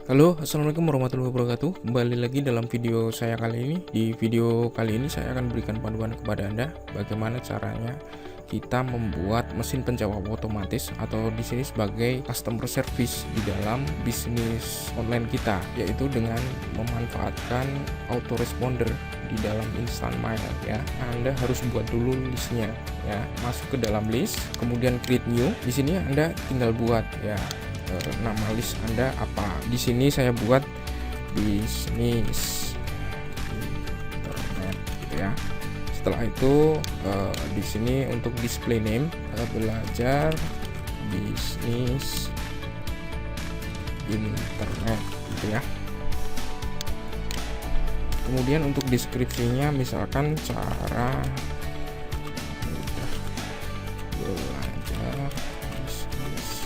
Halo, assalamualaikum warahmatullahi wabarakatuh. Kembali lagi dalam video saya kali ini. Di video kali ini saya akan berikan panduan kepada Anda bagaimana caranya kita membuat mesin penjawab otomatis atau di sini sebagai customer service di dalam bisnis online kita, yaitu dengan memanfaatkan autoresponder di dalam instant mail ya. Anda harus buat dulu listnya ya. Masuk ke dalam list, kemudian create new. Di sini Anda tinggal buat ya nama list Anda apa. Di sini saya buat bisnis internet gitu ya. Setelah itu di sini untuk display name belajar bisnis internet gitu ya. Kemudian untuk deskripsinya misalkan cara mudah belajar bisnis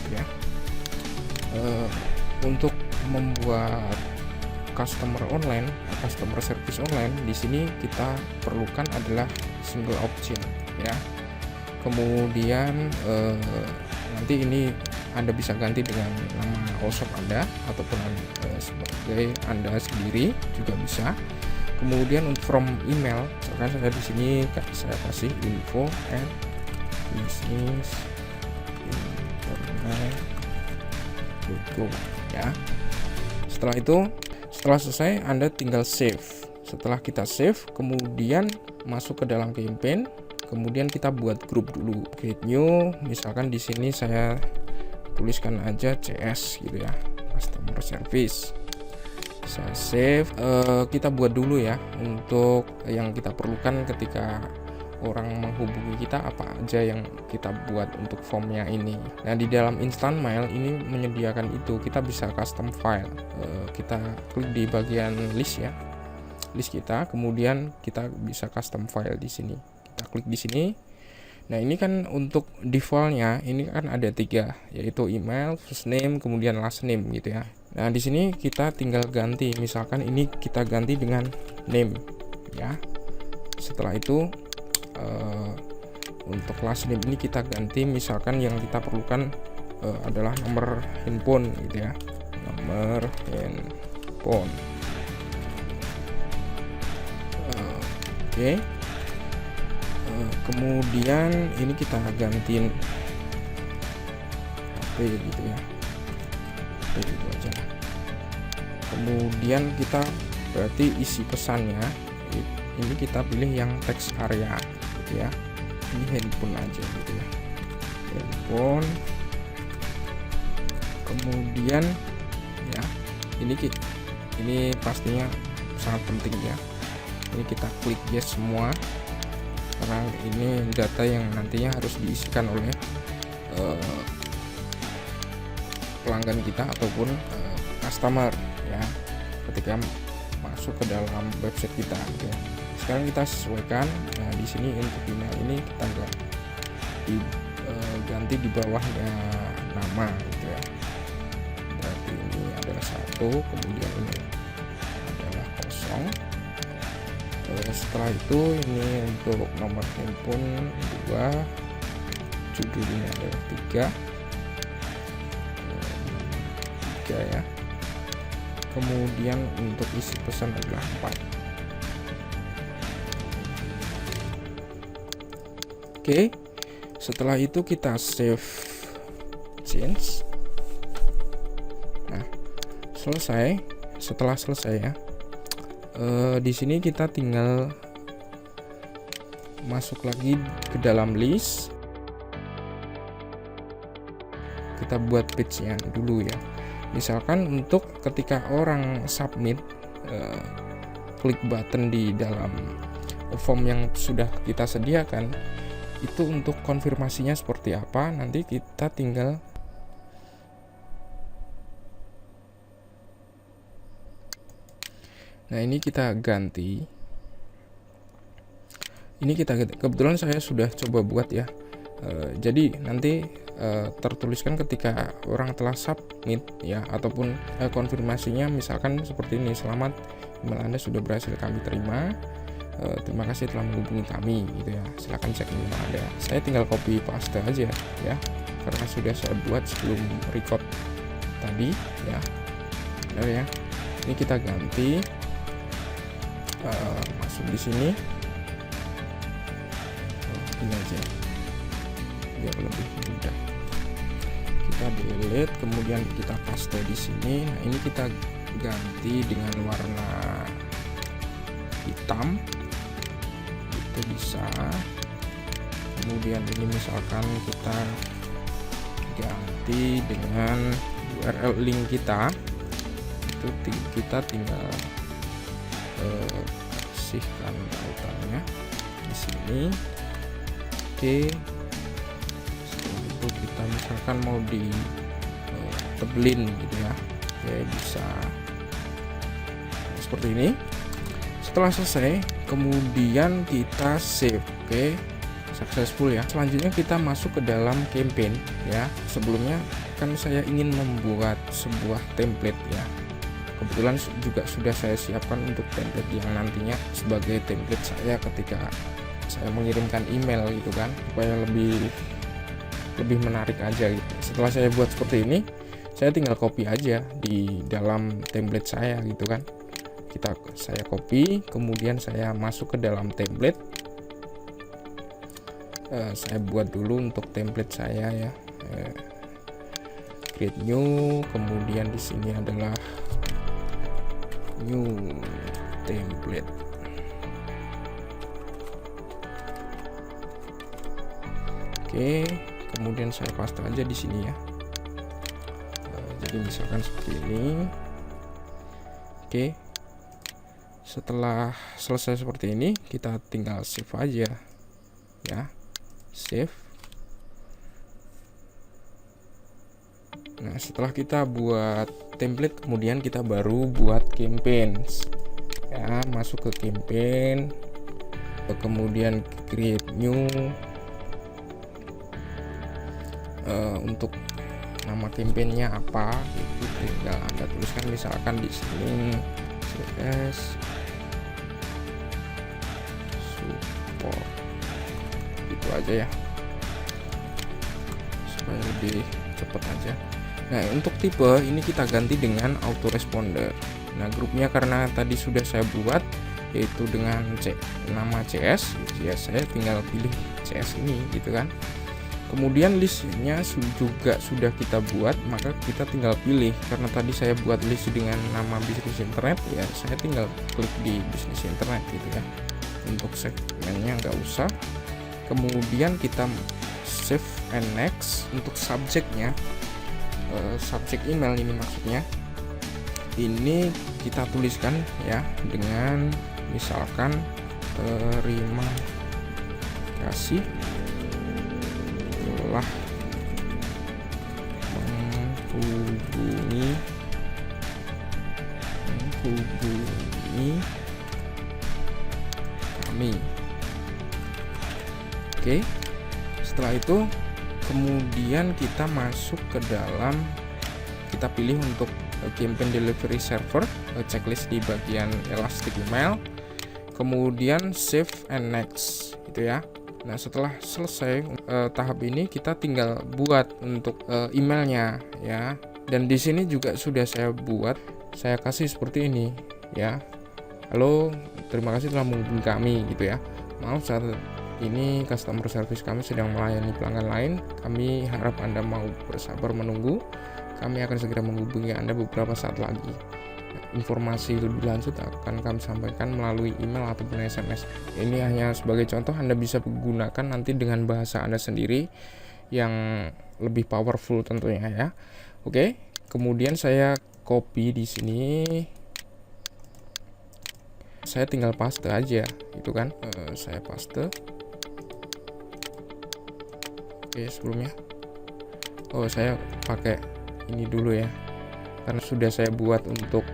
ya. Untuk membuat customer service online, di sini kita perlukan adalah single option ya. Kemudian nanti ini Anda bisa ganti dengan nama shop Anda ataupun sebagai Anda sendiri juga bisa. Kemudian from email, misalkan saya di sini saya kasih info@businessinternet.com ya. Setelah selesai Anda tinggal save. Setelah kita save, kemudian masuk ke dalam campaign, kemudian kita buat grup dulu. Create new, misalkan di sini saya tuliskan aja CS gitu ya, customer service. Saya save. Kita buat dulu ya untuk yang kita perlukan ketika orang menghubungi kita, apa aja yang kita buat untuk formnya ini. Nah, di dalam instant mail ini menyediakan itu, kita bisa custom file. Kita klik di bagian list ya, list kita, kemudian kita bisa custom file di sini. Kita klik di sini. Nah, ini kan untuk defaultnya ini kan ada 3, yaitu email, first name, kemudian last name gitu ya. Nah, di sini kita tinggal ganti, misalkan ini kita ganti dengan name ya. Setelah itu untuk last name ini kita ganti, misalkan yang kita perlukan adalah nomor handphone gitu ya, nomor handphone. Oke. Kemudian ini kita gantiin HP gitu ya, HP gitu aja. Kemudian kita berarti isi pesannya ini kita pilih yang text area gitu ya. Ini handphone aja gitu ya, handphone. Kemudian ya ini pastinya sangat penting ya, ini kita klik yes semua karena ini data yang nantinya harus diisikan oleh pelanggan kita ataupun customer ya ketika masuk ke dalam website kita gitu ya. Sekarang kita sesuaikan. Nah, di sini untuk email ini kita ganti di bawahnya nama gitu ya. Berarti ini adalah 1, kemudian ini adalah 0. Setelah itu ini untuk nomor handphone 2, judulnya adalah 3 ya. Kemudian untuk isi pesan adalah 4. Oke, setelah itu kita save change. Nah, setelah selesai ya, di sini kita tinggal masuk lagi ke dalam list. Kita buat page-nya dulu ya. Misalkan untuk ketika orang submit, klik button di dalam form yang sudah kita sediakan, itu untuk konfirmasinya seperti apa, nanti kita tinggal ini kita ganti. Ini kebetulan saya sudah coba buat ya. Jadi nanti tertuliskan ketika orang telah submit ya, ataupun konfirmasinya misalkan seperti ini, selamat, email Anda sudah berhasil kami terima. Terima kasih telah menghubungi kami gitu ya, silahkan cek email Anda. Saya tinggal copy paste aja ya. karena sudah saya buat sebelum record tadi ya. Benar ya. Ini kita ganti, masuk di sini, ini aja biar lebih mudah. Kita delete, kemudian kita paste di sini. Nah, ini kita ganti dengan warna hitam, itu bisa. Kemudian ini misalkan kita ganti dengan URL link kita, itu kita tinggal bersihkan tautannya di sini. Oke, setelah itu kita misalkan mau di tebelin gitu ya, oke, bisa seperti ini. Setelah selesai, kemudian kita save. Oke, successful ya. Selanjutnya kita masuk ke dalam campaign ya. Sebelumnya kan saya ingin membuat sebuah template ya. Kebetulan juga sudah saya siapkan untuk template yang nantinya sebagai template saya ketika saya mengirimkan email gitu kan, supaya lebih menarik aja gitu. Setelah saya buat seperti ini, saya tinggal copy aja di dalam template saya gitu kan. Saya copy, kemudian saya masuk ke dalam template. Saya buat dulu untuk template saya ya. Create new, kemudian di sini adalah new template. Oke, kemudian saya paste aja di sini ya. Jadi misalkan seperti ini. Oke, setelah selesai seperti ini, kita tinggal save aja ya. Save. Nah, setelah kita buat template, kemudian kita baru buat campaigns ya. Masuk ke campaign, kemudian create new. Untuk nama campaignnya apa itu tinggal Anda tuliskan, misalkan di sini CS support, itu aja ya, supaya lebih cepat aja. Nah, untuk tipe ini kita ganti dengan autoresponder. Nah, grupnya karena tadi sudah saya buat yaitu dengan nama CS ya, saya tinggal pilih CS ini gitu kan. Kemudian listnya juga sudah kita buat, maka kita tinggal pilih. Karena tadi saya buat list dengan nama bisnis internet ya, saya tinggal klik di bisnis internet gitu kan. Untuk segmennya nggak usah. Kemudian kita save and next. Untuk subjeknya, subjek email ini maksudnya, ini kita tuliskan ya dengan misalkan terima kasih telah menghubungi kami. Oke, setelah itu kemudian kita masuk ke dalam, kita pilih untuk campaign delivery server, checklist di bagian elastic email, kemudian save and next gitu ya. Nah, setelah selesai tahap ini, kita tinggal buat untuk emailnya ya. Dan di sini juga sudah saya buat, saya kasih seperti ini ya. Halo, terima kasih telah menghubungi kami gitu ya. Maaf, saat ini customer service kami sedang melayani pelanggan lain. Kami harap Anda mau bersabar menunggu. Kami akan segera menghubungi Anda beberapa saat lagi. Informasi lebih lanjut akan kami sampaikan melalui email ataupun SMS. Ini hanya sebagai contoh, Anda bisa gunakan nanti dengan bahasa Anda sendiri yang lebih powerful tentunya ya. Oke, kemudian saya copy di sini. Saya tinggal paste aja, gitu kan. Saya paste. Oke, sebelumnya. Oh, saya pakai ini dulu ya. Karena sudah saya buat untuk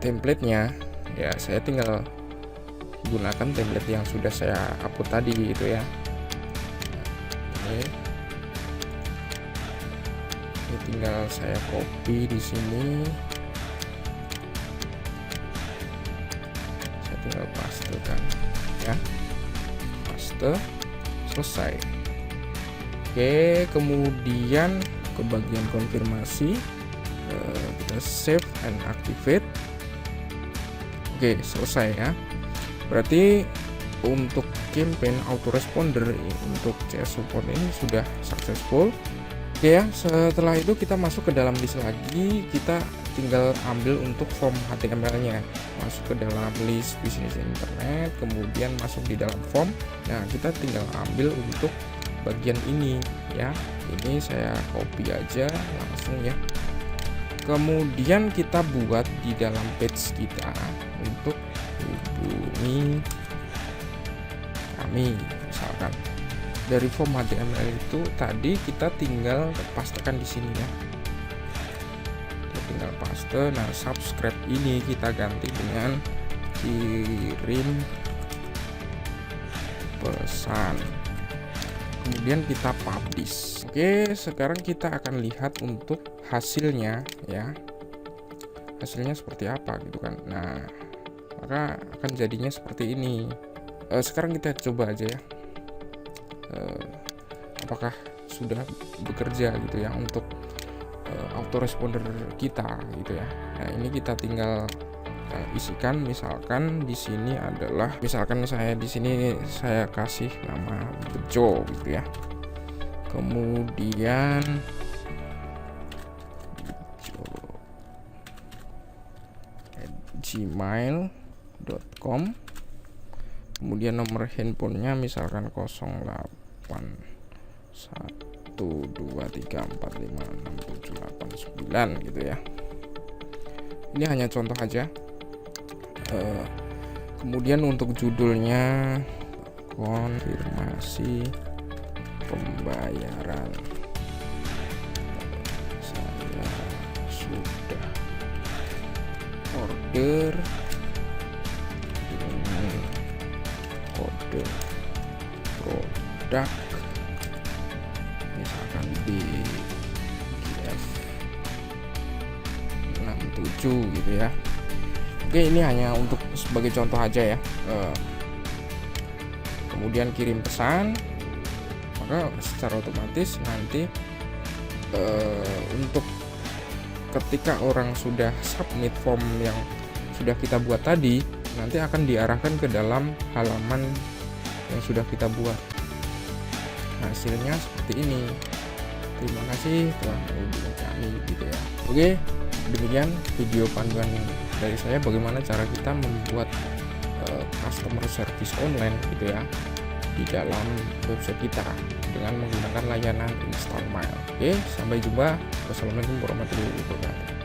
template-nya ya, saya tinggal gunakan template yang sudah saya upload tadi gitu ya. Oke. Ini tinggal saya copy di sini. Saya tinggal pastekan ya. Paste, selesai. Oke, kemudian ke bagian konfirmasi, kita save and activate. Oke, selesai ya. Berarti untuk campaign autoresponder untuk CS support ini sudah successful. Oke ya, setelah itu kita masuk ke dalam list lagi, kita tinggal ambil untuk form HTML-nya, masuk ke dalam list bisnis internet, kemudian masuk di dalam form. Nah, kita tinggal ambil untuk bagian ini ya. Ini saya copy aja langsung ya. Kemudian kita buat di dalam page kita untuk hubungi kami, misalkan dari form HTML itu tadi kita tinggal pastekan di sini ya. Kita tinggal paste. Nah, subscribe ini kita ganti dengan kirim pesan. Kemudian kita publish. Oke, sekarang kita akan lihat untuk hasilnya ya. Hasilnya seperti apa gitu kan. Nah, maka akan jadinya seperti ini. Sekarang kita coba aja ya. Apakah sudah bekerja gitu ya untuk autoresponder kita gitu ya. Nah, ini kita tinggal isikan, misalkan di sini adalah, misalkan saya di sini saya kasih nama Bejo gitu ya. Kemudian gmail.com, kemudian nomor handphonenya misalkan 081234567889 gitu ya. Ini hanya contoh aja. Kemudian untuk judulnya konfirmasi pembayaran, saya sudah order dengan kode produk misalkan BGF67 gitu ya. Oke, ini hanya untuk sebagai contoh aja ya. Kemudian kirim pesan, maka secara otomatis nanti untuk ketika orang sudah submit form yang sudah kita buat tadi, nanti akan diarahkan ke dalam halaman yang sudah kita buat. Hasilnya seperti ini. Terima kasih telah menghubungi kami gitu ya. Oke, demikian video panduan dari saya bagaimana cara kita membuat customer service online gitu ya di dalam website kita dengan menggunakan layanan install mail. Oke, sampai jumpa. Wassalamualaikum warahmatullahi wabarakatuh.